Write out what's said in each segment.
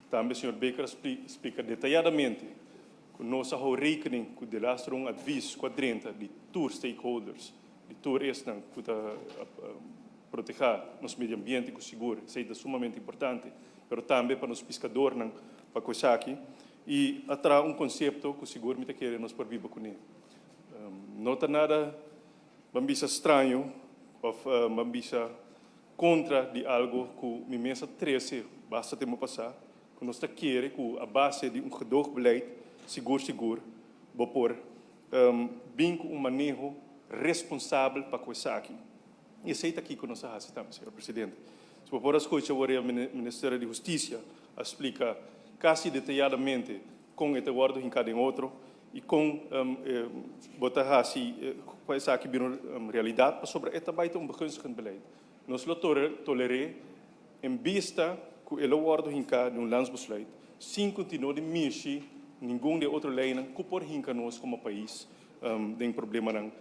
Também o Sr. Baker explica detalhadamente que nós temos rekening com o laatste advies quadrenta de tour stakeholders, de tour este que proteger nosso meio ambiente com seguro, isso é sumamente importante, mas também para os pescadores para coisa aqui e atrás conceito que o seguro me quer nós por viver com ele. Não está nada bambisa estranho ou bambisa contra de algo que me mesa 13 basta tempo passar, que nós está querer que a base de gedoog beleid seguro vou pôr bem manejo responsável para coisa aqui. E isso é aqui que nós estamos, Sr. Presidente. Se for as coisas, o Ministério da Justiça explica quase detalhadamente com este acordo em cada outro e com botar assim coisa aqui vira realidade sobre esta baita begunstigend beleid. Nós lo toleramos em vista que o acordo em cada landsbesluit sem continuar de mexer nenhum de outro lei que por hinca nós como país tem problema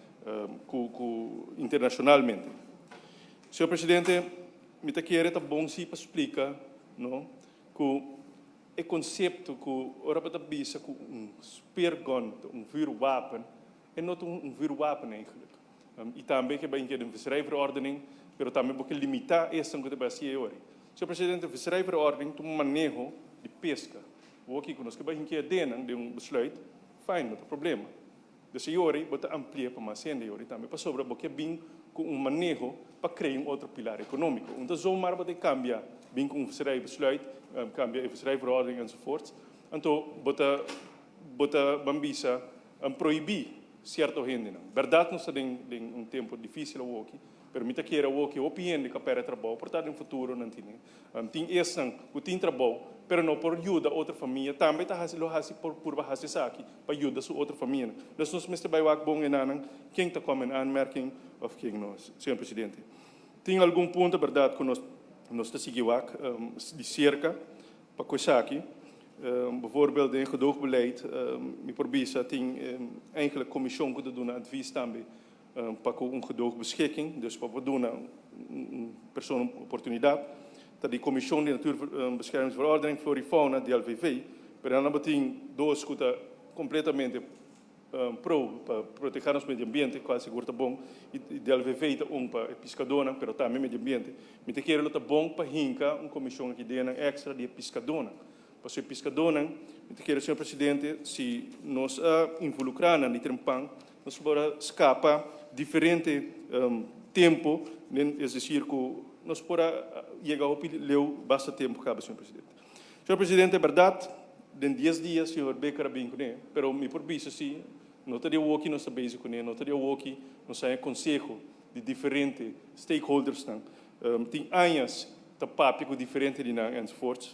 internacionalmente. Senhor Presidente, me queria bom se explicar, não, que o conceito que ora para bisa que spear gun, vuurwapen, é não vuurwapen eigenlijk. E também que bem que de visserijverordening, mas também porque limitar essa que vai ser hoje. Senhor Presidente, a visserijverordening tem manejo de pesca. O que nós que bem que de besluit, fine, não tem problema. Dus hoje bota amplia para mais ainda hoje também para sobre porque bem com manejo para criar outro pilar econômico. Então zomaar bota cambia bem com visserijbesluit, cambia a visserijverordening enzovoorts. Então bota bambisa proibir certo rende. Verdade nós tem tempo difícil o aqui. Permita que era o que opinião de capera trabalho, portanto no futuro não tem esse que tem trabalho, mas não por ajuda outra família, também está fazendo por baixo aqui para ajudar sua outra família. Então nós mesmo vai o bom em quem está com a anmerking ou quem nós, Senhor Presidente. Tem algum ponto verdade que nós está seguindo de cerca para coisa aqui. Bijvoorbeeld in gedoogbeleid, me probisa tem eigenlijk comissão que doen advies também para gedoogbeschikking, dus para doen persoon oportunidade, dat die comissão de natuurbeschermingsverordening florifauna de LVV, pero ela tem dois que está completamente pro para proteger nosso meio ambiente, quase seguro bom, e de LVV está para pescadona, pero também meio ambiente. Me te quero tá bom para hinca comissão aqui dentro extra de pescadona. Para ser pescadora, eu quero, Senhor Presidente, se nós involucrarmos no trempão, nós podemos escapar diferente tempo, é dizer, que nós podemos chegar ao leu basta tempo, cabe, Senhor Presidente. Senhor Presidente, é verdade, em 10 dias, Senhor Becker bem com ele, mas me por isso, sim, não teria o que nós sabemos com ele, não teria o que nós temos conselho de diferentes stakeholders, tem anos de papo diferente de nós,